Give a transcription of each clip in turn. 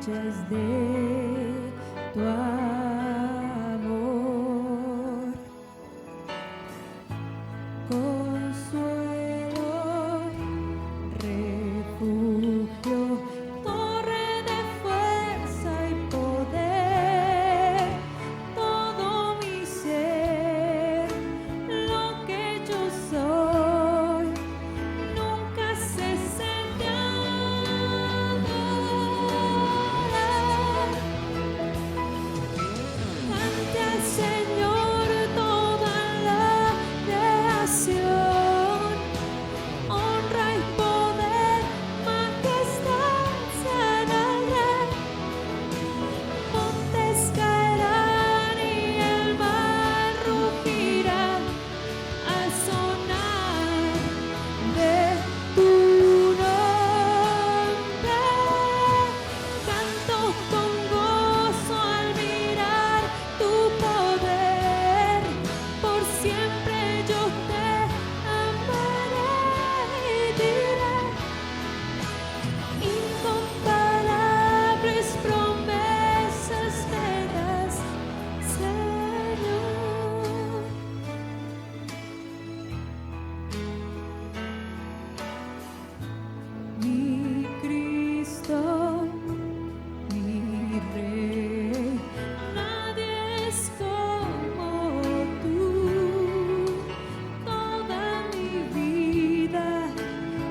maravillas de tu amor. Consuelo, refugio, torre de fuerza y poder, todo mi ser, lo que yo soy, nunca cese de adorar. Cante al Señor toda la creación, honra y poder, majestad sean al Rey. Montes caerán y el mar rugirá al sonar de tu nombre. Canto con gozo al mirar tu poder, por siempre yo te amaré y diré: incomparables promesas me das, Señor. Mi Cristo, mi Rey, nadie es como tú. Toda mi vida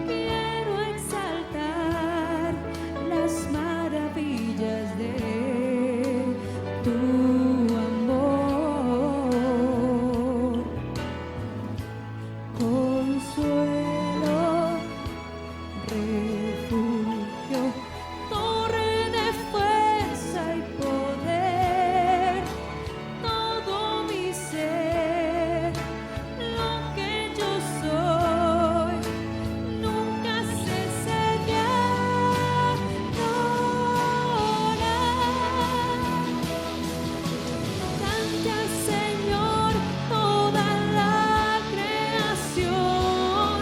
quiero exaltar las maravillas de tu amor. Consuelo, refugio, torre de fuerza y poder, todo mi ser, lo que yo soy, nunca cese de adorar. Cante al Señor toda la creación,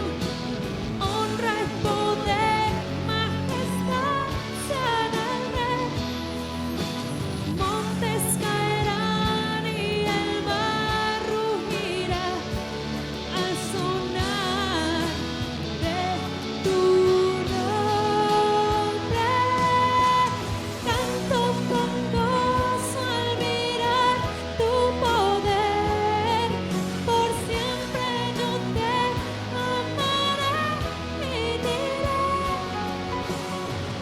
honra y poder, majestad sean al Rey. Montes caerán y el mar rugirá al sonar de tu nombre. Canto con gozo al mirar tu poder, por siempre yo te amaré y diré: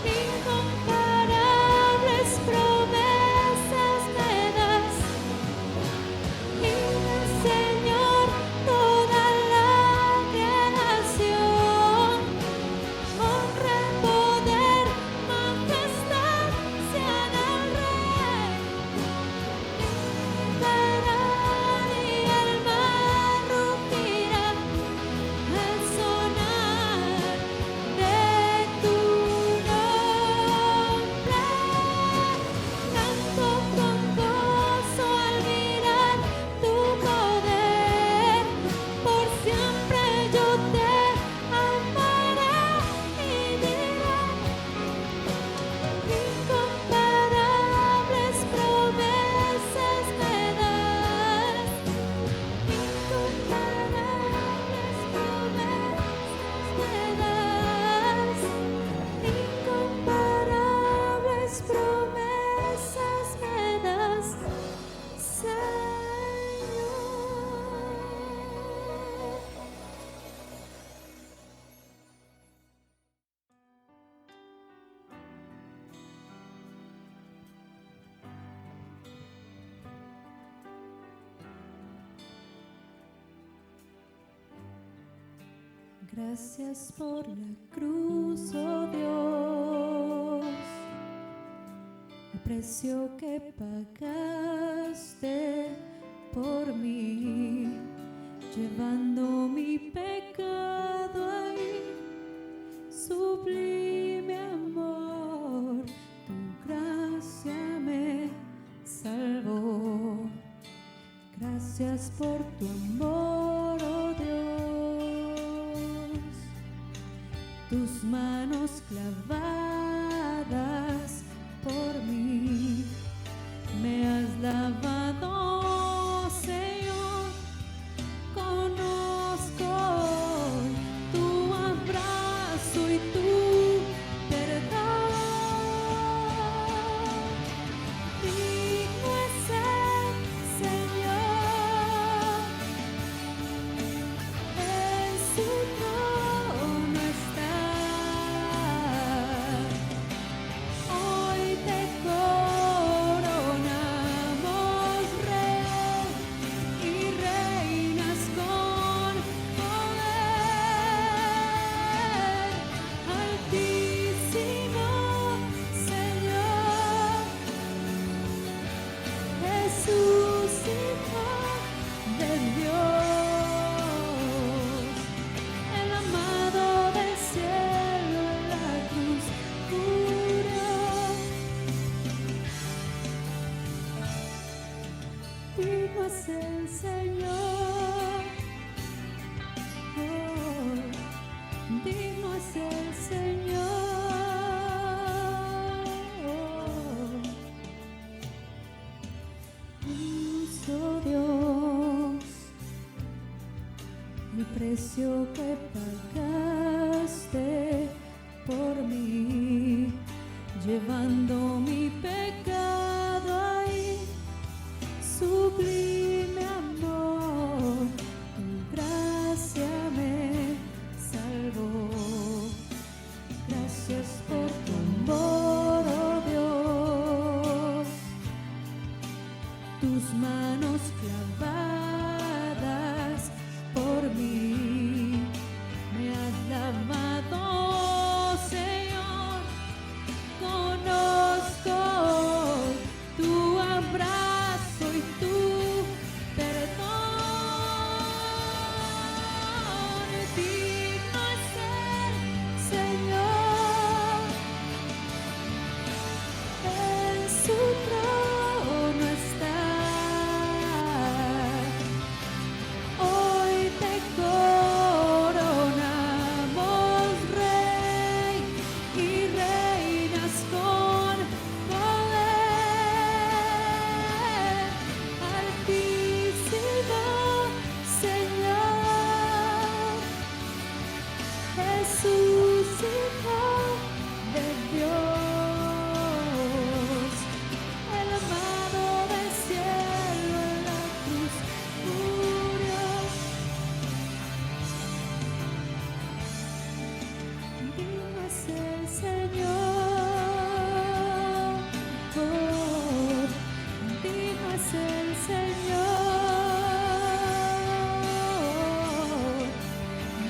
incomparables promesas me das. Y el Señor toda la creación, honra, poder, majestad sean al Rey. Invocarán y el mar rugirá al sonar de tu nombre. Canto con gozo al mirar tu poder, por siempre yo te amaré y diré: incomparables promesas me das. Incomparables promesas me das, Señor. Gracias por la cruz, oh Dios, el precio que pagaste por mí, llevando mi pecado ahí. Sublime amor, tu gracia me salvó. Gracias por tu amor, oh Dios. Tus manos clavadas por es el Señor. Oh, digno es el Señor. Oh Dios, el precio que pagaste por mí, llevando mi pecado ahí, sublime amor, tu gracia me salvó. Gracias por tu amor, oh Dios, tus manos clavadas por mí, me has lavado, Señor. Conozco tu abrazo y tu perdón. Digno es el Señor, en su trono está. Hoy te coronamos, Rey, y reinas con poder. Altísimo Señor, Jesús, Hijo de Dios, el amado del cielo en la cruz murió. Digno es el Señor, oh, digno es el Señor,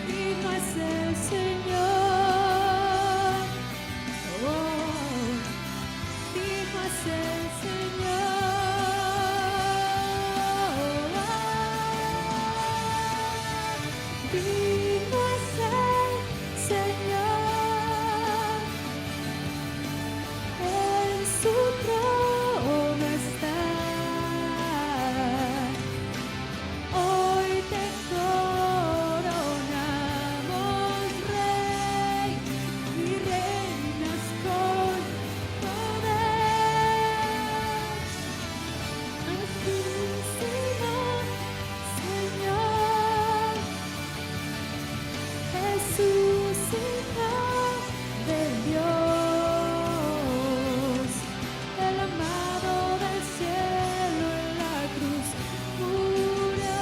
digno es el Señor, oh, digno es el Señor, digno es el Señor, en su trono está. Hoy te coronamos, Rey, y reinas con poder. Altísimo Señor, Jesús, Hijo de Dios, el amado del cielo en la cruz murió.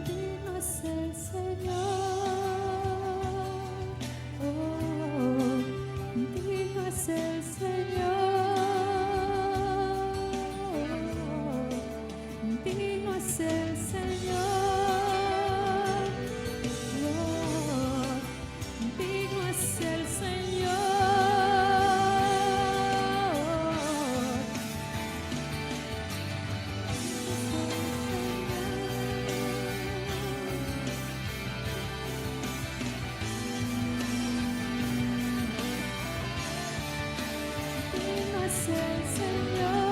Digno es el Señor, oh, digno es el Señor, digno es el Señor, oh, digno es el digno es el Señor,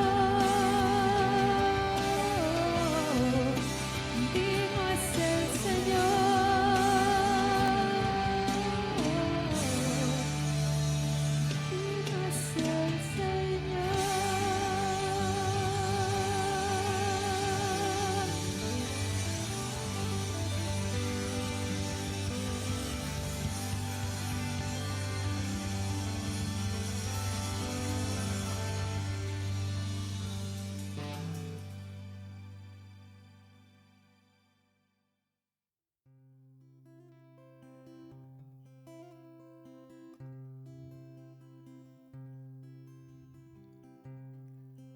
digno es el Señor, digno es el Señor.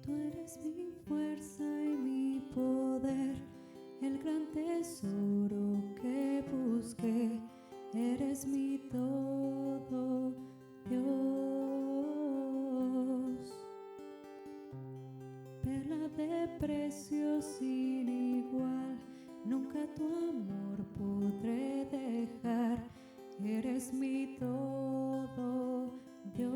Tú eres mi fuerza y mi poder, el gran tesoro que busqué. Eres mi todo, Dios. Perla de precio sin igual, nunca tu amor podré dejar. Eres mi todo, Dios.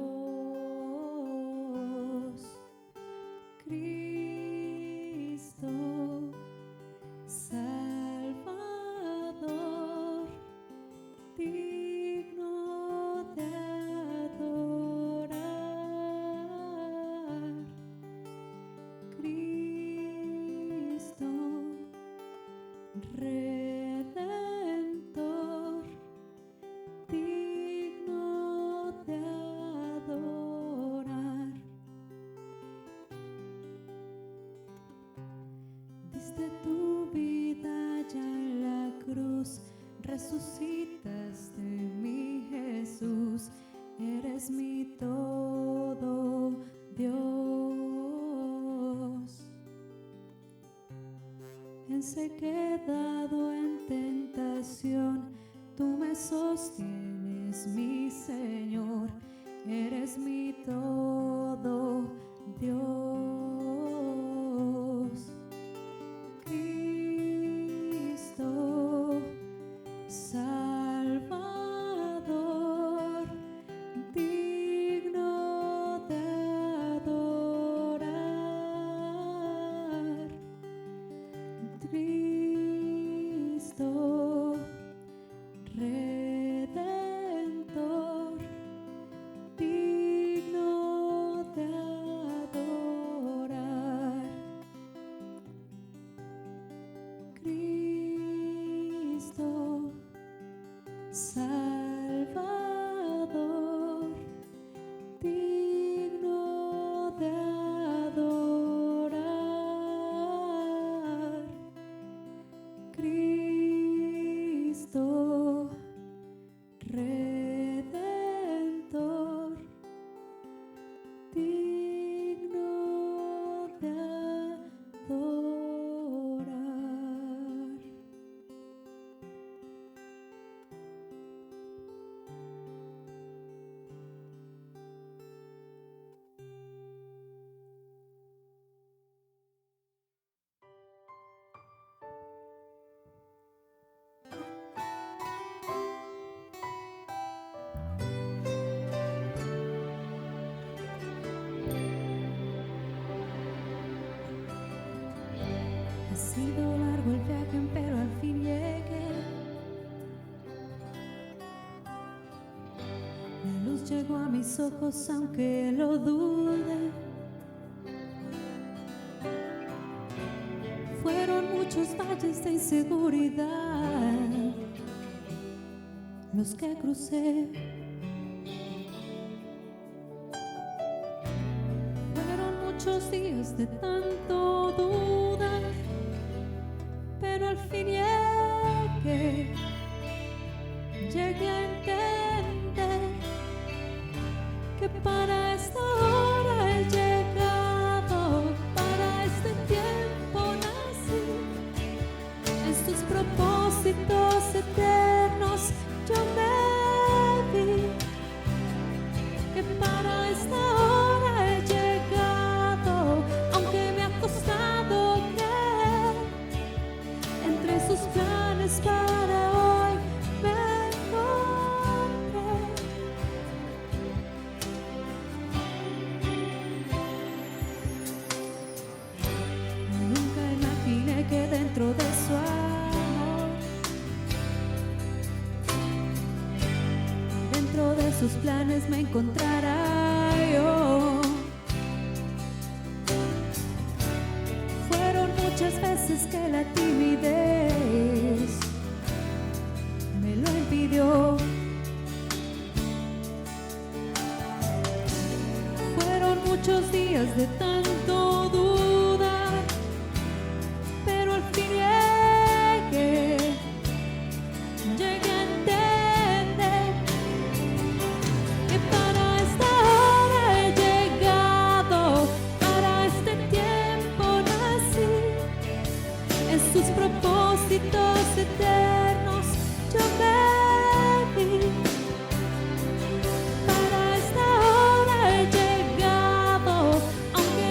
resucitaste, mi Jesús, eres mi todo, Dios. En sequedad o en tentación, tú me sostienes, mi Señor, eres mi todo, Dios. Cristo, Salvador, digno de adorar. Cristo, Redentor, digno de adorar. Cristo, Salvador, digno de adorar. Cristo, Redentor, digno de adorar. Ha sido largo el viaje, pero al fin llegué. La luz llegó a mis ojos, aunque lo dude. Fueron muchos valles de inseguridad los que crucé. Fueron muchos días de tanto dudar, pero al fin llegué a entender que para esta hora he llegado, para este tiempo nací. En sus propósitos eternos yo me vi, que para esta hora he llegado, aunque me ha costado creer. Entre sus planes para hoy me encontré. Nunca imaginé que dentro de su amor, dentro de sus planes me encontrará yo. Fueron muchas veces que la timidez me lo impidió. Fueron muchos días de tanto dudar, pero al fin llegué a entender que para esta hora he llegado, para este tiempo nací. En sus propósitos eternos yo me vi. Para esta hora he llegado, aunque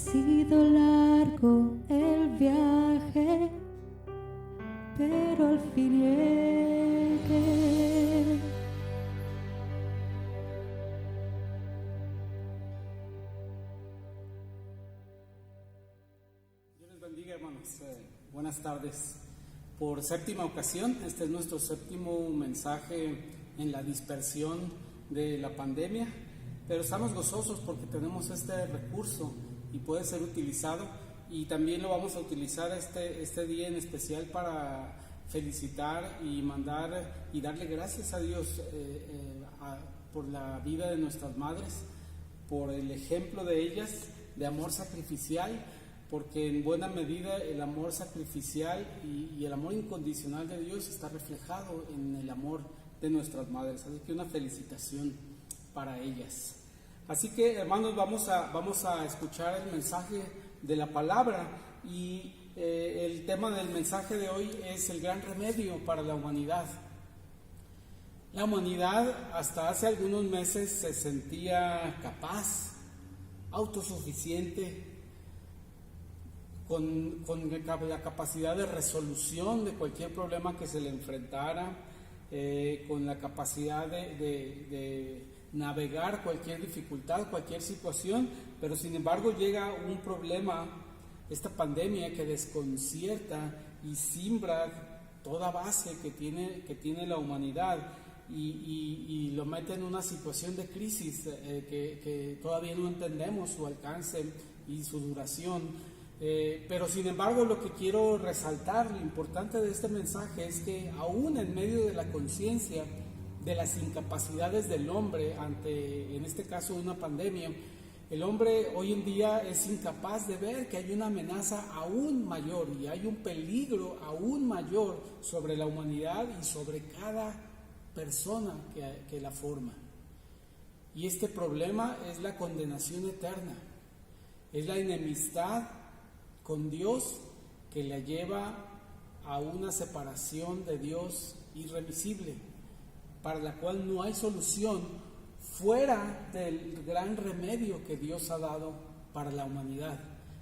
sido largo el viaje, pero al fin llegué. Dios les bendiga, hermanos. Buenas tardes. Por séptima ocasión, este es nuestro séptimo mensaje en la dispersión de la pandemia, pero estamos gozosos porque tenemos este recurso y puede ser utilizado, y también lo vamos a utilizar este día en especial para felicitar y mandar y darle gracias a Dios por la vida de nuestras madres, por el ejemplo de ellas de amor sacrificial, porque en buena medida el amor sacrificial y el amor incondicional de Dios está reflejado en el amor de nuestras madres. Así que una felicitación para ellas. Así que, hermanos, vamos a escuchar el mensaje de la palabra, y el tema del mensaje de hoy es el gran remedio para la humanidad. La humanidad hasta hace algunos meses se sentía capaz, autosuficiente, con la capacidad de resolución de cualquier problema que se le enfrentara, con la capacidad de navegar cualquier dificultad, cualquier situación, pero sin embargo llega un problema, esta pandemia, que desconcierta y simbra toda base que tiene la humanidad, y lo mete en una situación de crisis que todavía no entendemos su alcance y su duración. Pero sin embargo, lo que quiero resaltar, lo importante de este mensaje, es que aún en medio de la conciencia de las incapacidades del hombre ante, en este caso, una pandemia, el hombre hoy en día es incapaz de ver que hay una amenaza aún mayor y hay un peligro aún mayor sobre la humanidad y sobre cada persona que la forma. Y este problema es la condenación eterna, es la enemistad con Dios que la lleva a una separación de Dios irreversible, para la cual no hay solución fuera del gran remedio que Dios ha dado para la humanidad,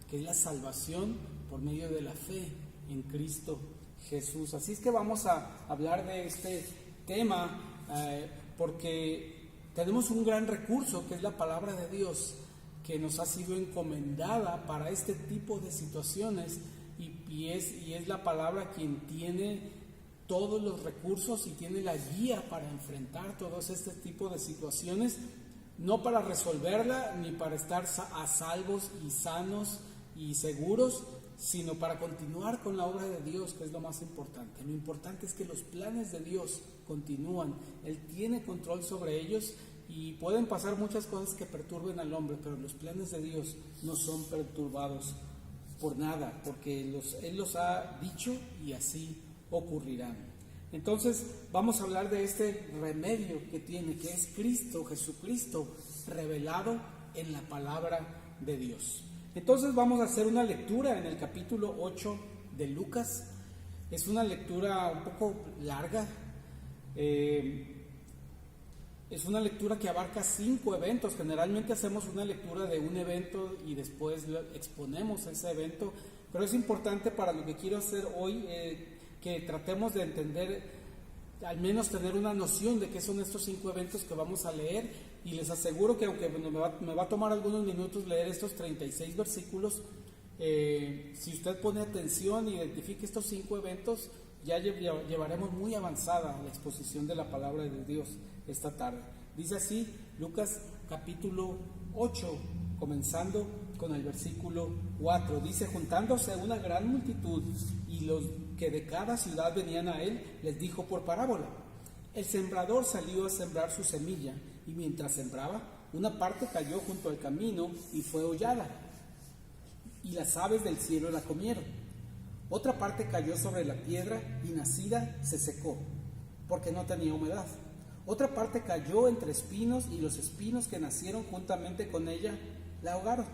que es la salvación por medio de la fe en Cristo Jesús. Así es que vamos a hablar de este tema porque tenemos un gran recurso, que es la palabra de Dios, que nos ha sido encomendada para este tipo de situaciones, y es la palabra quien tiene todos los recursos y tiene la guía para enfrentar todos este tipo de situaciones, no para resolverla ni para estar a salvos y sanos y seguros, sino para continuar con la obra de Dios, que es lo más importante. Lo importante es que los planes de Dios continúan, Él tiene control sobre ellos, y pueden pasar muchas cosas que perturben al hombre, pero los planes de Dios no son perturbados por nada, porque Él los ha dicho y así ocurrirán. Entonces vamos a hablar de este remedio que tiene, que es Cristo, Jesucristo, revelado en la palabra de Dios. Entonces vamos a hacer una lectura en el capítulo 8 de Lucas. Es una lectura un poco larga, es una lectura que abarca 5 eventos. Generalmente hacemos una lectura de un evento y después exponemos ese evento, pero es importante para lo que quiero hacer hoy que tratemos de entender, al menos tener una noción de qué son estos 5 eventos que vamos a leer, y les aseguro que aunque me va a tomar algunos minutos leer estos 36 versículos, si usted pone atención e identifique estos 5 eventos, ya llevaremos muy avanzada la exposición de la palabra de Dios esta tarde. Dice así Lucas capítulo 8, comenzando con el versículo 4. Dice: juntándose una gran multitud y los que de cada ciudad venían a él, les dijo por parábola: el sembrador salió a sembrar su semilla, y mientras sembraba, una parte cayó junto al camino y fue hollada, y las aves del cielo la comieron. Otra parte cayó sobre la piedra y nacida se secó, porque no tenía humedad. Otra parte cayó entre espinos, y los espinos que nacieron juntamente con ella la ahogaron.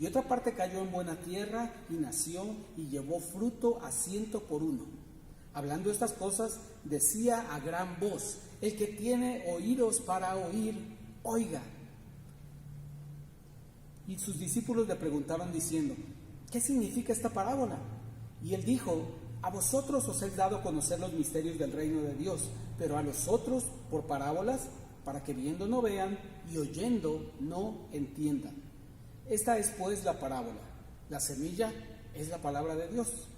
Y otra parte cayó en buena tierra y nació y llevó fruto a 100 por uno. Hablando estas cosas, decía a gran voz: el que tiene oídos para oír, oiga. Y sus discípulos le preguntaron diciendo: ¿qué significa esta parábola? Y él dijo: a vosotros os he dado a conocer los misterios del reino de Dios, pero a los otros por parábolas, para que viendo no vean y oyendo no entiendan. Esta es pues la parábola. La semilla es la palabra de Dios.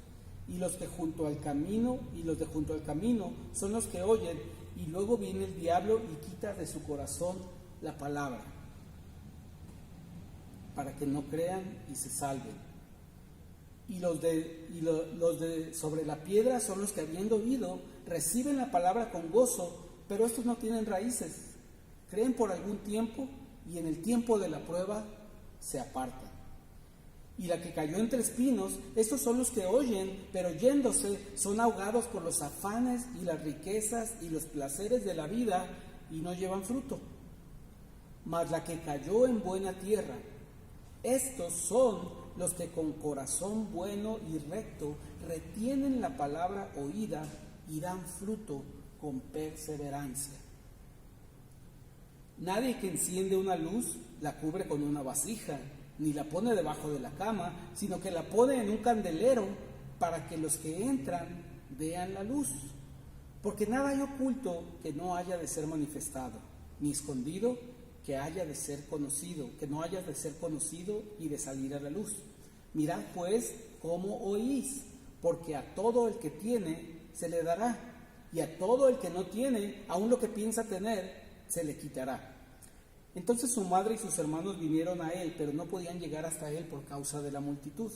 Y los de junto al camino son los que oyen, y luego viene el diablo y quita de su corazón la palabra, para que no crean y se salven. Y los de sobre la piedra son los que, habiendo oído, reciben la palabra con gozo, pero estos no tienen raíces. Creen por algún tiempo y en el tiempo de la prueba se apartan. Y la que cayó entre espinos, estos son los que oyen, pero yéndose son ahogados por los afanes y las riquezas y los placeres de la vida y no llevan fruto. Mas la que cayó en buena tierra, estos son los que con corazón bueno y recto retienen la palabra oída y dan fruto con perseverancia. Nadie que enciende una luz la cubre con una vasija, ni la pone debajo de la cama, sino que la pone en un candelero para que los que entran vean la luz. Porque nada hay oculto que no haya de ser manifestado, ni escondido que haya de ser conocido, que no haya de ser conocido y de salir a la luz. Mirad pues cómo oís, porque a todo el que tiene se le dará, y a todo el que no tiene, aun lo que piensa tener, se le quitará. Entonces su madre y sus hermanos vinieron a él, pero no podían llegar hasta él por causa de la multitud.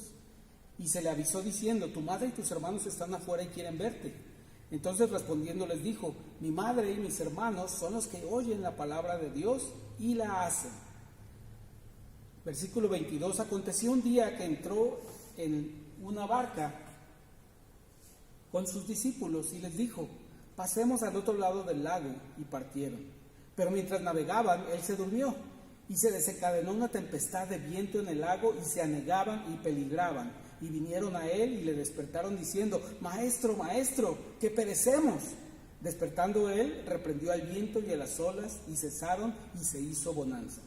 Y se le avisó diciendo: tu madre y tus hermanos están afuera y quieren verte. Entonces respondiendo les dijo: mi madre y mis hermanos son los que oyen la palabra de Dios y la hacen. Versículo 22. Aconteció un día que entró en una barca con sus discípulos y les dijo: pasemos al otro lado del lago, y partieron. Pero mientras navegaban, él se durmió, y se desencadenó una tempestad de viento en el lago, y se anegaban y peligraban. Y vinieron a él y le despertaron diciendo: Maestro, maestro, que perecemos. Despertando él, reprendió al viento y a las olas, y cesaron, y se hizo bonanza.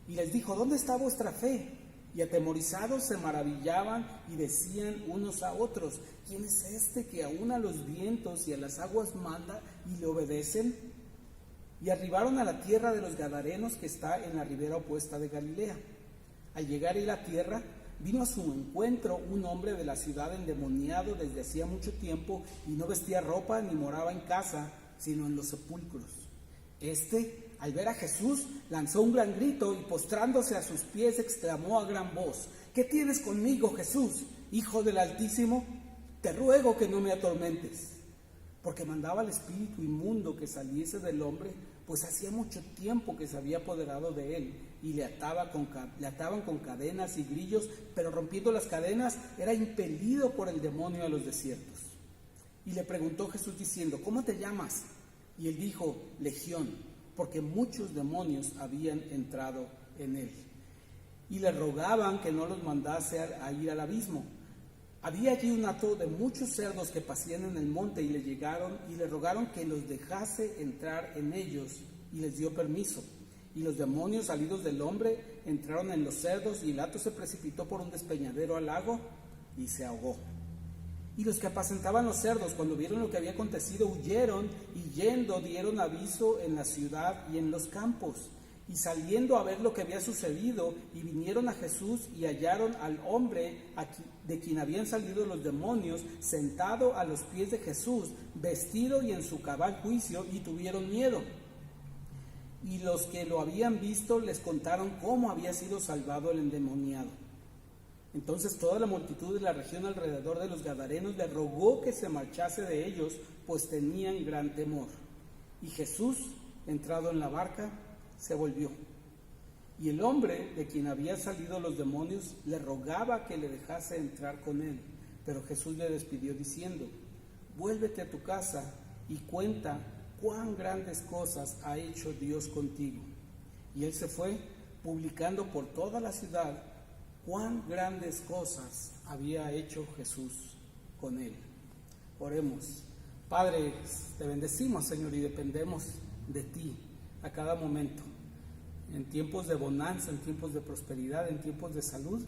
Y les dijo: ¿dónde está vuestra fe? Y atemorizados se maravillaban y decían unos a otros: ¿quién es este que aún a los vientos y a las aguas manda y le obedecen? Y arribaron a la tierra de los Gadarenos, que está en la ribera opuesta de Galilea. Al llegar a la tierra, vino a su encuentro un hombre de la ciudad endemoniado desde hacía mucho tiempo, y no vestía ropa ni moraba en casa, sino en los sepulcros. Este, al ver a Jesús, lanzó un gran grito y postrándose a sus pies exclamó a gran voz: ¿qué tienes conmigo, Jesús, Hijo del Altísimo? Te ruego que no me atormentes. Porque mandaba al espíritu inmundo que saliese del hombre, pues hacía mucho tiempo que se había apoderado de él, y le ataban con cadenas y grillos, pero rompiendo las cadenas era impelido por el demonio a los desiertos. Y le preguntó Jesús diciendo: ¿cómo te llamas? Y él dijo: Legión, porque muchos demonios habían entrado en él. Y le rogaban que no los mandase a ir al abismo. Había allí un hato de muchos cerdos que pasían en el monte, y le rogaron que los dejase entrar en ellos, y les dio permiso. Y los demonios salidos del hombre entraron en los cerdos, y el hato se precipitó por un despeñadero al lago y se ahogó. Y los que apacentaban los cerdos, cuando vieron lo que había acontecido, huyeron, y yendo dieron aviso en la ciudad y en los campos. Y saliendo a ver lo que había sucedido, y vinieron a Jesús, y hallaron al hombre de quien habían salido los demonios, sentado a los pies de Jesús, vestido y en su cabal juicio, y tuvieron miedo. Y los que lo habían visto les contaron cómo había sido salvado el endemoniado. Entonces toda la multitud de la región alrededor de los Gadarenos le rogó que se marchase de ellos, pues tenían gran temor. Y Jesús, entrado en la barca, se volvió. Y el hombre de quien había salido los demonios le rogaba que le dejase entrar con él. Pero Jesús le despidió diciendo: vuélvete a tu casa y cuenta cuán grandes cosas ha hecho Dios contigo. Y él se fue, publicando por toda la ciudad cuán grandes cosas había hecho Jesús con él. Oremos. Padre, te bendecimos, Señor, y dependemos de ti a cada momento. en tiempos de bonanza, en tiempos de prosperidad, en tiempos de salud,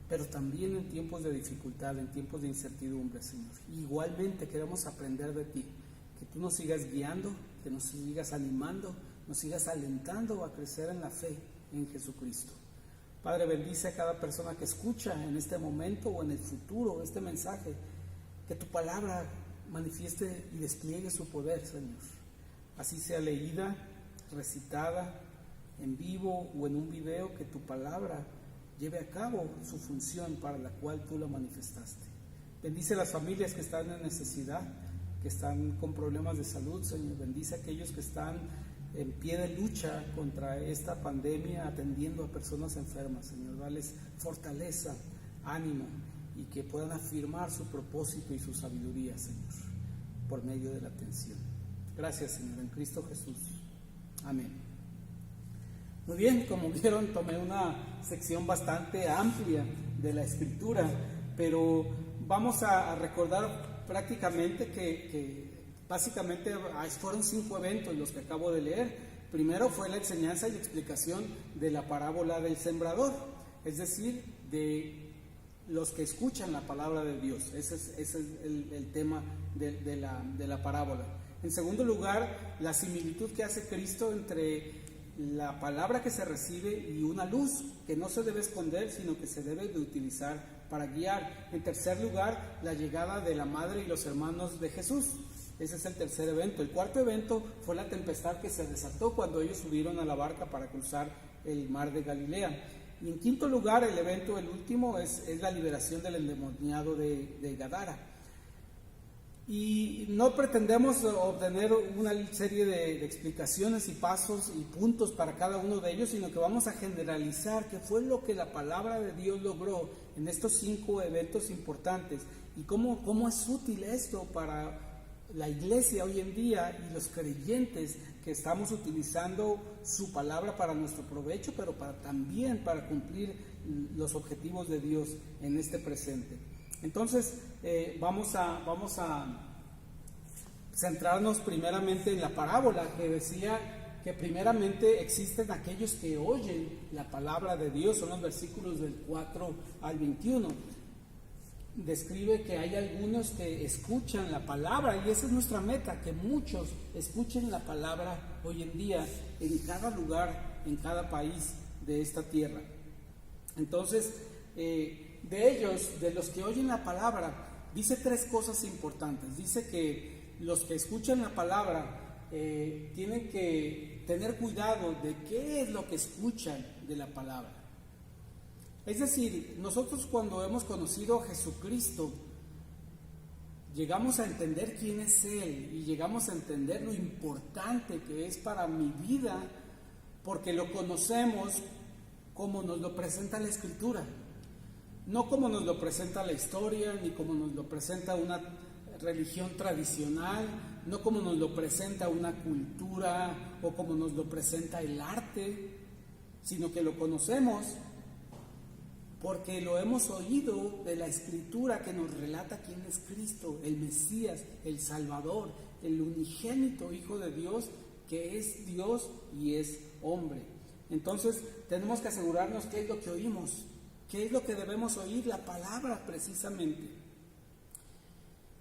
pero también en tiempos de dificultad, en tiempos de incertidumbre, Señor. Igualmente queremos aprender de ti, que tú nos sigas guiando, que nos sigas animando, nos sigas alentando a crecer en la fe en Jesucristo. Padre, bendice a cada persona que escucha en este momento o en el futuro este mensaje, que tu palabra manifieste y despliegue su poder, Señor. Así sea leída, recitada, en vivo o en un video, que tu palabra lleve a cabo su función para la cual tú la manifestaste. Bendice a las familias que están en necesidad, que están con problemas de salud, Señor. Bendice a aquellos que están en pie de lucha contra esta pandemia, atendiendo a personas enfermas, Señor. Dales fortaleza, ánimo, y que puedan afirmar su propósito y su sabiduría, Señor, por medio de la atención. Gracias, Señor, en Cristo Jesús. Amén. Muy bien, como vieron, tomé una sección bastante amplia de la Escritura, pero vamos a recordar prácticamente que básicamente fueron 5 eventos los que acabo de leer. Primero fue la enseñanza y explicación de la parábola del sembrador, es decir, de los que escuchan la palabra de Dios. Ese es el tema de la parábola. En segundo lugar, la similitud que hace Cristo entre la palabra que se recibe y una luz que no se debe esconder, sino que se debe de utilizar para guiar. En tercer lugar, la llegada de la madre y los hermanos de Jesús. Ese es el tercer evento. El cuarto evento fue la tempestad que se desató cuando ellos subieron a la barca para cruzar el mar de Galilea. Y en quinto lugar, el evento, el último, es la liberación del endemoniado de Gadara. Y no pretendemos obtener una serie de explicaciones y pasos y puntos para cada uno de ellos, sino que vamos a generalizar qué fue lo que la palabra de Dios logró en estos 5 eventos importantes y cómo es útil esto para la iglesia hoy en día y los creyentes que estamos utilizando su palabra para nuestro provecho, pero también para cumplir los objetivos de Dios en este presente. Entonces, vamos a centrarnos primeramente en la parábola que decía que primeramente existen aquellos que oyen la palabra de Dios. Son los versículos del 4 al 21. Describe que hay algunos que escuchan la palabra, y esa es nuestra meta, que muchos escuchen la palabra hoy en día en cada lugar, en cada país de esta tierra. Entonces, de ellos, de los que oyen la palabra, dice 3 cosas importantes. Dice que los que escuchan la palabra tienen que tener cuidado de qué es lo que escuchan de la palabra. Es decir, nosotros cuando hemos conocido a Jesucristo, llegamos a entender quién es Él y llegamos a entender lo importante que es para mi vida, porque lo conocemos como nos lo presenta la Escritura. No como nos lo presenta la historia, ni como nos lo presenta una religión tradicional, no como nos lo presenta una cultura o como nos lo presenta el arte, sino que lo conocemos porque lo hemos oído de la Escritura que nos relata quién es Cristo, el Mesías, el Salvador, el unigénito Hijo de Dios, que es Dios y es hombre. Entonces tenemos que asegurarnos qué es lo que oímos. ¿Qué es lo que debemos oír? La palabra, precisamente.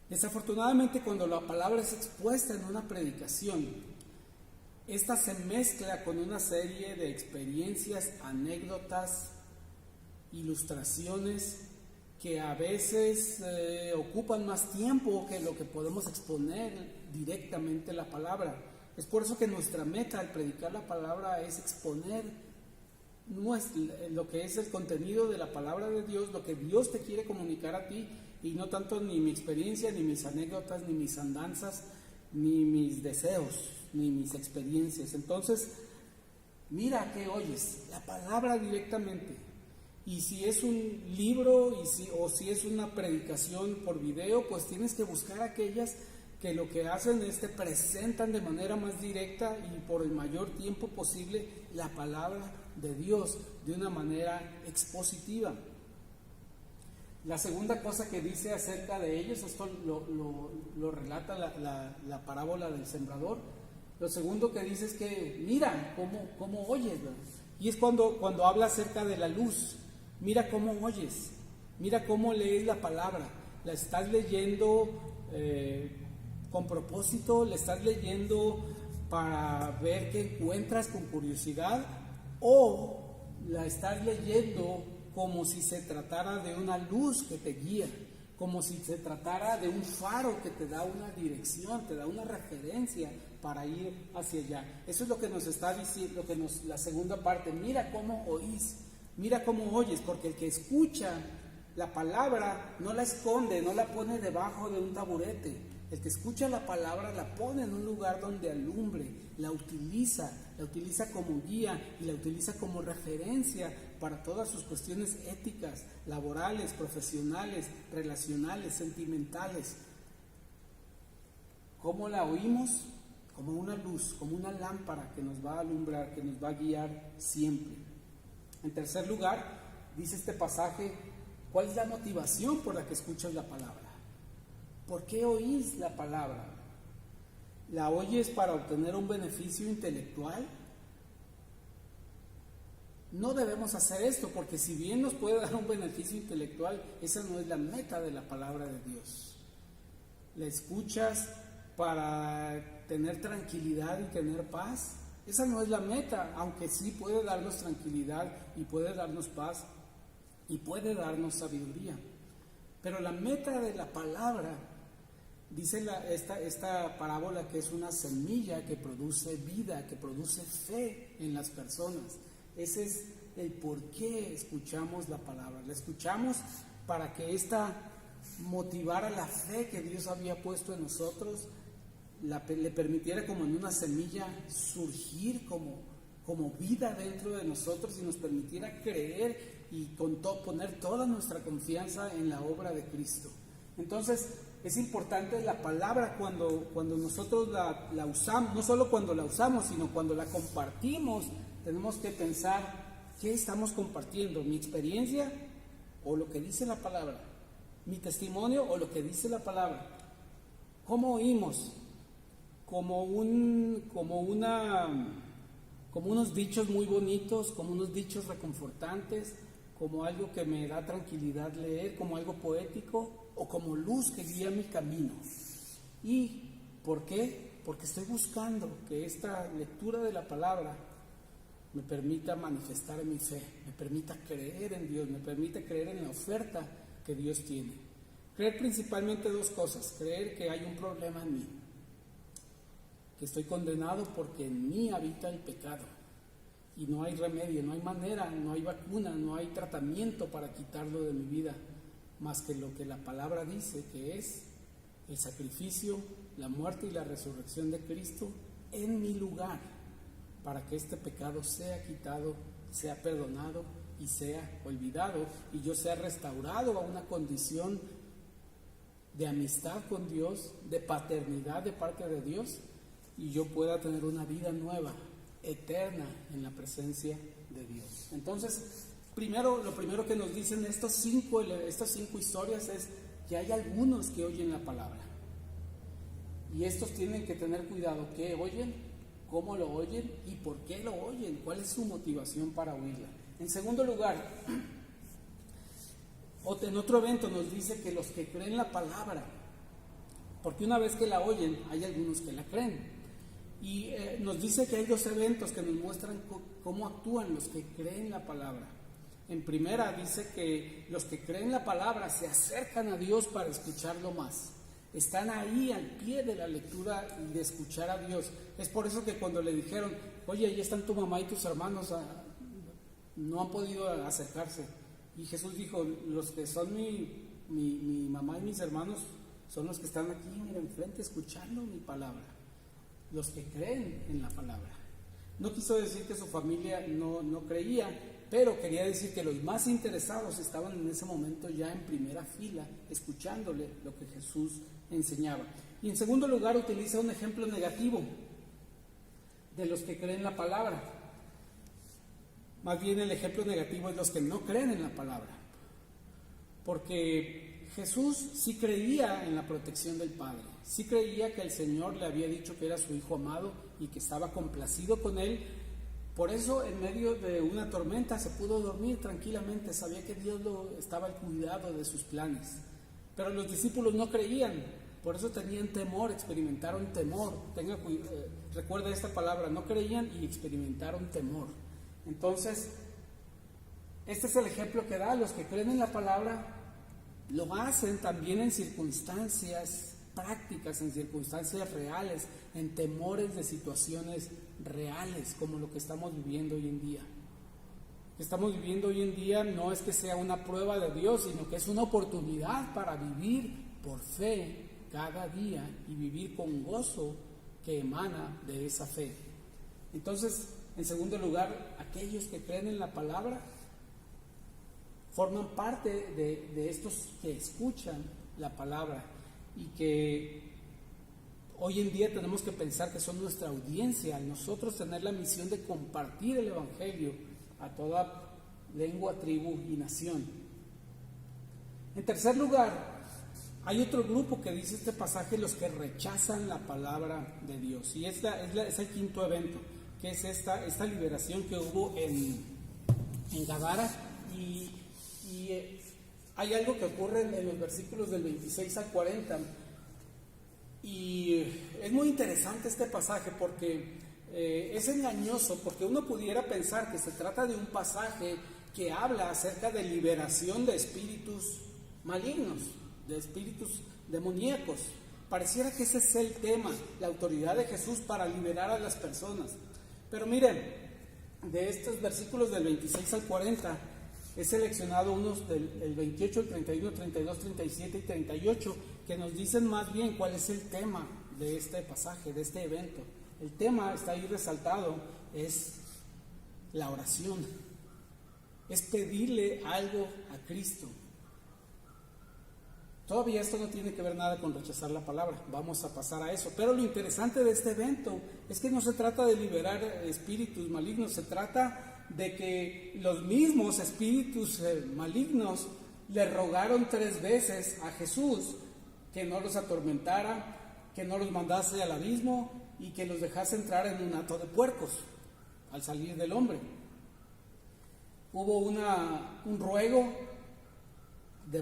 Desafortunadamente, cuando la palabra es expuesta en una predicación, esta se mezcla con una serie de experiencias, anécdotas, ilustraciones que a veces ocupan más tiempo que lo que podemos exponer directamente la palabra. Es por eso que nuestra meta al predicar la palabra es exponer lo que es el contenido de la palabra de Dios, lo que Dios te quiere comunicar a ti, y no tanto ni mi experiencia, ni mis anécdotas, ni mis andanzas, ni mis deseos, ni mis experiencias. Entonces, mira qué oyes, la palabra directamente. Y si es un libro o si es una predicación por video, pues tienes que buscar aquellas que lo que hacen es te presentan de manera más directa y por el mayor tiempo posible la palabra de Dios de una manera expositiva. La segunda cosa que dice acerca de ellos, esto lo relata la parábola del sembrador. Lo segundo que dice es que mira cómo oyes, ¿verdad? Y es cuando habla acerca de la luz. Mira cómo oyes, mira cómo lees la palabra. La estás leyendo con propósito, la estás leyendo para ver qué encuentras con curiosidad, o la estás leyendo como si se tratara de una luz que te guía, como si se tratara de un faro que te da una dirección, te da una referencia para ir hacia allá. Eso es lo que nos está diciendo, la segunda parte. Mira cómo oís, mira cómo oyes, porque el que escucha la palabra no la esconde, no la pone debajo de un taburete. El que escucha la palabra la pone en un lugar donde alumbre, la utiliza como guía y la utiliza como referencia para todas sus cuestiones éticas, laborales, profesionales, relacionales, sentimentales. ¿Cómo la oímos? Como una luz, como una lámpara que nos va a alumbrar, que nos va a guiar siempre. En tercer lugar, dice este pasaje, ¿cuál es la motivación por la que escuchas la palabra? ¿Por qué oís la palabra? ¿La oyes para obtener un beneficio intelectual? No debemos hacer esto, porque si bien nos puede dar un beneficio intelectual, esa no es la meta de la palabra de Dios. ¿La escuchas para tener tranquilidad y tener paz? Esa no es la meta, aunque sí puede darnos tranquilidad y puede darnos paz y puede darnos sabiduría. Pero la meta de la palabra, dice esta parábola, que es una semilla que produce vida, que produce fe en las personas. Ese es el por qué escuchamos la palabra. La escuchamos para que esta motivara la fe que Dios había puesto en nosotros, le permitiera como en una semilla surgir como vida dentro de nosotros y nos permitiera creer y poner toda nuestra confianza en la obra de Cristo. Entonces es importante la palabra cuando nosotros la usamos, no solo cuando la usamos, sino cuando la compartimos. Tenemos que pensar, ¿qué estamos compartiendo? ¿Mi experiencia o lo que dice la palabra? ¿Mi testimonio o lo que dice la palabra? ¿Cómo oímos? Como unos dichos muy bonitos, como unos dichos reconfortantes, como algo que me da tranquilidad leer, como algo poético, o como luz que guía mi camino. ¿Y por qué? Porque estoy buscando que esta lectura de la palabra me permita manifestar mi fe, me permita creer en Dios, me permita creer en la oferta que Dios tiene. Creer principalmente dos cosas: creer que hay un problema en mí, que estoy condenado porque en mí habita el pecado y no hay remedio, no hay manera, no hay vacuna, no hay tratamiento para quitarlo de mi vida, más que lo que la palabra dice, que es el sacrificio, la muerte y la resurrección de Cristo en mi lugar, para que este pecado sea quitado, sea perdonado y sea olvidado, y yo sea restaurado a una condición de amistad con Dios, de paternidad de parte de Dios, y yo pueda tener una vida nueva, eterna, en la presencia de Dios. Entonces, lo primero que nos dicen estas cinco historias es que hay algunos que oyen la palabra, y estos tienen que tener cuidado. ¿Qué oyen? ¿Cómo lo oyen? ¿Y por qué lo oyen? ¿Cuál es su motivación para oírla? En segundo lugar, en otro evento nos dice que los que creen la palabra, porque una vez que la oyen, hay algunos que la creen. Y nos dice que hay dos eventos que nos muestran cómo actúan los que creen la palabra. En primera dice que los que creen la palabra se acercan a Dios para escucharlo más. Están ahí al pie de la lectura y de escuchar a Dios. Es por eso que cuando le dijeron, oye, ahí están tu mamá y tus hermanos, no han podido acercarse. Y Jesús dijo, los que son mi mamá y mis hermanos son los que están aquí, mira, enfrente, escuchando mi palabra. Los que creen en la palabra. No quiso decir que su familia no creía, pero quería decir que los más interesados estaban en ese momento ya en primera fila, escuchándole lo que Jesús enseñaba. Y en segundo lugar, utiliza un ejemplo negativo de los que creen la palabra. Más bien el ejemplo negativo es los que no creen en la palabra. Porque Jesús sí creía en la protección del Padre, sí creía que el Señor le había dicho que era su Hijo amado y que estaba complacido con él, Por eso en medio de una tormenta se pudo dormir tranquilamente, sabía que Dios estaba al cuidado de sus planes. Pero los discípulos no creían, por eso tenían temor, experimentaron temor. Recuerda esta palabra, no creían y experimentaron temor. Entonces, este es el ejemplo que da. Los que creen en la palabra lo hacen también en circunstancias prácticas, en circunstancias reales, en temores de situaciones reales, como lo que estamos viviendo hoy en día. Lo que estamos viviendo hoy en día no es que sea una prueba de Dios, sino que es una oportunidad para vivir por fe cada día y vivir con gozo que emana de esa fe. Entonces, en segundo lugar, aquellos que creen en la palabra forman parte de estos que escuchan la palabra y que hoy en día tenemos que pensar que son nuestra audiencia, nosotros tener la misión de compartir el Evangelio a toda lengua, tribu y nación. En tercer lugar, hay otro grupo que dice este pasaje, los que rechazan la palabra de Dios. Y es el quinto evento, que es esta liberación que hubo en Gadara. Y hay algo que ocurre en los versículos del 26 al 40. Y es muy interesante este pasaje porque es engañoso, porque uno pudiera pensar que se trata de un pasaje que habla acerca de liberación de espíritus malignos, de espíritus demoníacos. Pareciera que ese es el tema, la autoridad de Jesús para liberar a las personas. Pero miren, de estos versículos del 26 al 40, he seleccionado unos del 28, el 31, 32, 37 y 38, que nos dicen más bien cuál es el tema de este pasaje, de este evento. El tema está ahí resaltado, es la oración, es pedirle algo a Cristo. Todavía esto no tiene que ver nada con rechazar la palabra, vamos a pasar a eso. Pero lo interesante de este evento es que no se trata de liberar espíritus malignos, se trata de que los mismos espíritus malignos le rogaron 3 veces a Jesús que no los atormentara, que no los mandase al abismo y que los dejase entrar en un hato de puercos al salir del hombre. Hubo un ruego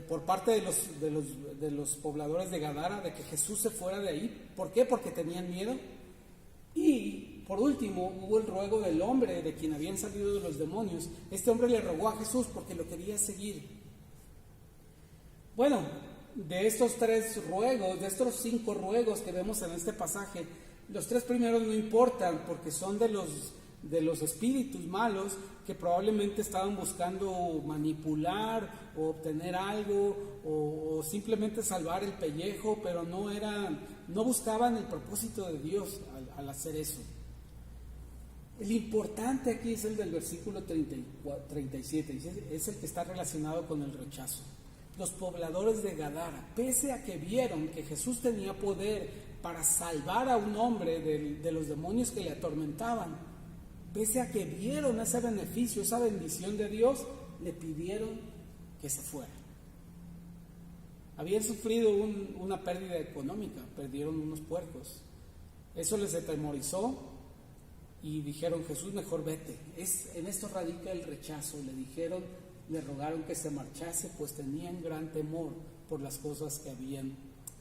por parte de los pobladores de Gadara de que Jesús se fuera de ahí. ¿Por qué? Porque tenían miedo. Y por último hubo el ruego del hombre de quien habían salido de los demonios. Este hombre le rogó a Jesús porque lo quería seguir. Bueno, de estos 3 ruegos, de estos 5 ruegos que vemos en este pasaje, los 3 primeros no importan porque son de los espíritus malos que probablemente estaban buscando manipular o obtener algo o simplemente salvar el pellejo, pero no buscaban el propósito de Dios al hacer eso. El importante aquí es el del versículo 37, es el que está relacionado con el rechazo. Los pobladores de Gadara, pese a que vieron que Jesús tenía poder para salvar a un hombre de los demonios que le atormentaban, pese a que vieron ese beneficio, esa bendición de Dios, le pidieron que se fuera. Habían sufrido una pérdida económica, perdieron unos puercos. Eso les atemorizó y dijeron, Jesús, mejor vete. En esto radica el rechazo. Le rogaron que se marchase, pues tenían gran temor por las cosas que habían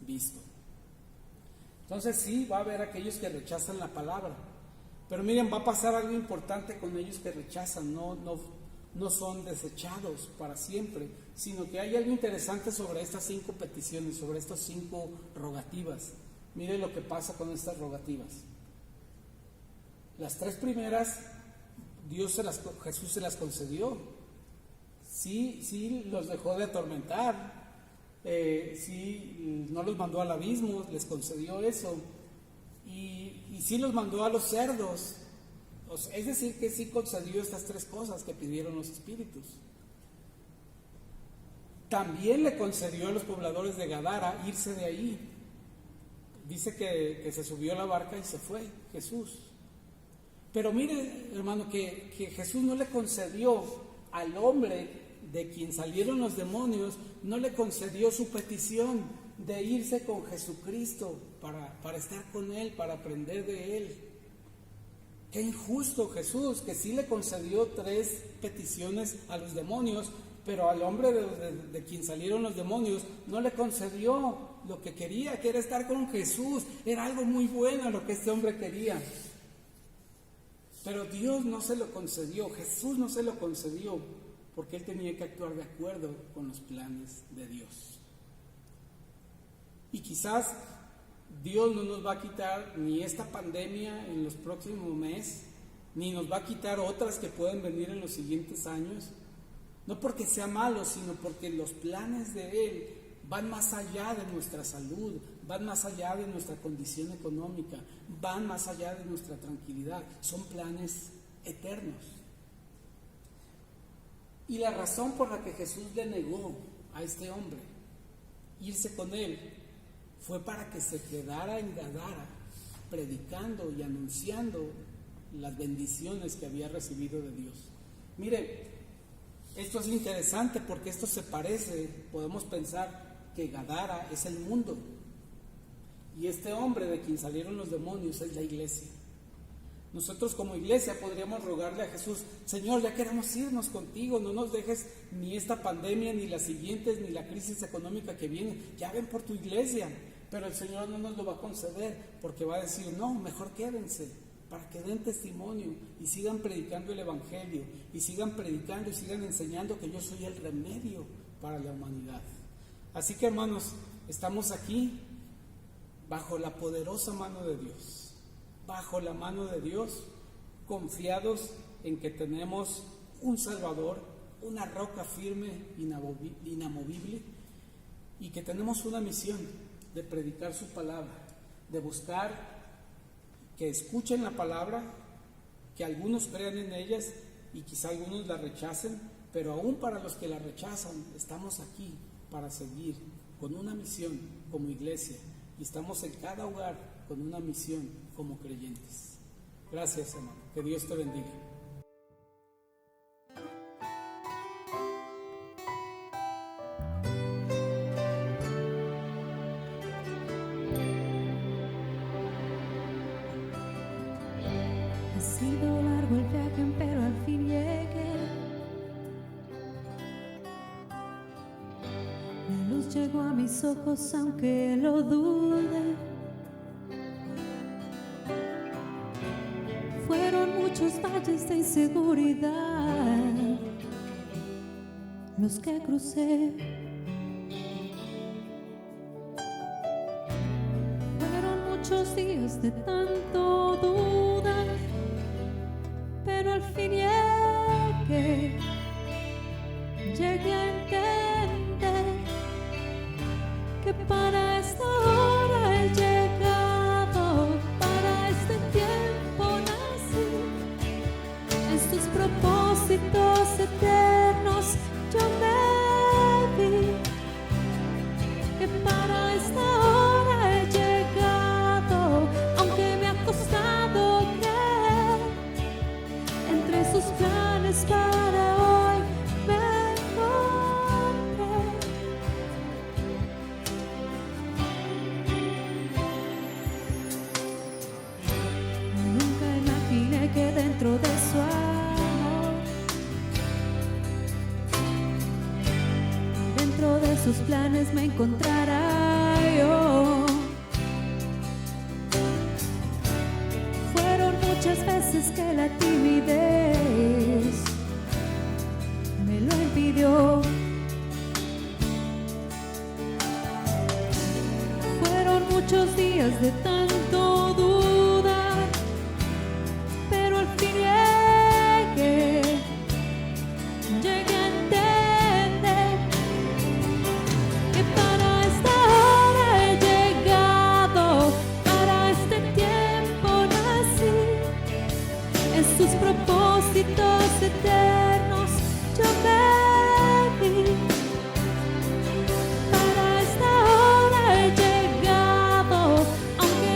visto. Entonces sí, va a haber aquellos que rechazan la palabra. Pero miren, va a pasar algo importante con ellos que rechazan, no son desechados para siempre, sino que hay algo interesante sobre estas 5 peticiones, sobre estas 5 rogativas. Miren lo que pasa con estas rogativas. Las 3 primeras, Jesús se las concedió. Sí los dejó de atormentar, sí no los mandó al abismo, les concedió eso. Y sí los mandó a los cerdos, es decir, que sí concedió estas 3 cosas que pidieron los espíritus. También le concedió a los pobladores de Gadara irse de ahí. Dice que se subió a la barca y se fue Jesús. Pero mire, hermano, que Jesús no le concedió al hombre de quien salieron los demonios, no le concedió su petición de irse con Jesucristo para estar con Él, para aprender de Él. Qué injusto Jesús, que sí le concedió 3 peticiones a los demonios, pero al hombre de quien salieron los demonios no le concedió lo que quería, que era estar con Jesús. Era algo muy bueno lo que este hombre quería. Pero Dios no se lo concedió, Jesús no se lo concedió, porque él tenía que actuar de acuerdo con los planes de Dios. Y quizás Dios no nos va a quitar ni esta pandemia en los próximos meses, ni nos va a quitar otras que pueden venir en los siguientes años, no porque sea malo, sino porque los planes de Él van más allá de nuestra salud, van más allá de nuestra condición económica, van más allá de nuestra tranquilidad, son planes eternos. Y la razón por la que Jesús le negó a este hombre irse con él fue para que se quedara en Gadara, predicando y anunciando las bendiciones que había recibido de Dios. Mire, esto es interesante porque esto se parece, podemos pensar que Gadara es el mundo y este hombre de quien salieron los demonios es la iglesia. Nosotros como iglesia podríamos rogarle a Jesús: Señor, ya queremos irnos contigo, no nos dejes ni esta pandemia, ni las siguientes, ni la crisis económica que viene, ya ven por tu iglesia. Pero el Señor no nos lo va a conceder, porque va a decir: no, mejor quédense, para que den testimonio y sigan predicando el evangelio, y sigan predicando y sigan enseñando que yo soy el remedio para la humanidad. Así que, hermanos, estamos aquí bajo la poderosa mano de Dios, bajo la mano de Dios, confiados en que tenemos un Salvador, una roca firme, inamovible, y que tenemos una misión de predicar su palabra, de buscar que escuchen la palabra, que algunos crean en ellas y quizá algunos la rechacen, pero aún para los que la rechazan, estamos aquí para seguir con una misión como iglesia, y estamos en cada hogar con una misión como creyentes. Gracias, hermano. Que Dios te bendiga. Ha sido largo el viaje, pero al fin llegué. La luz llegó a mis ojos, aunque lo dude. Fueron muchos valles de inseguridad los que crucé. Fueron muchos días de tanto dudar, pero al fin llegué a entender que para esta hora he llegado, para este tiempo nací. En sus propósitos eternos yo me vi, que para esta hora he llegado, aunque me ha costado creer. Entre sus planes para hoy me encontré. Nunca imaginé que dentro de su amor, dentro de sus planes me encontrará yo. Fueron muchas veces que la timidez me lo impidió. Fueron muchos días de tanto dudar, pero al fin llegué a entender que para esta hora he llegado, para este tiempo nací. En sus propósitos eternos yo me vi. Para esta hora he llegado, aunque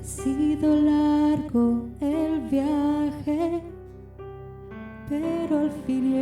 Ha sido largo el viaje, pero al fin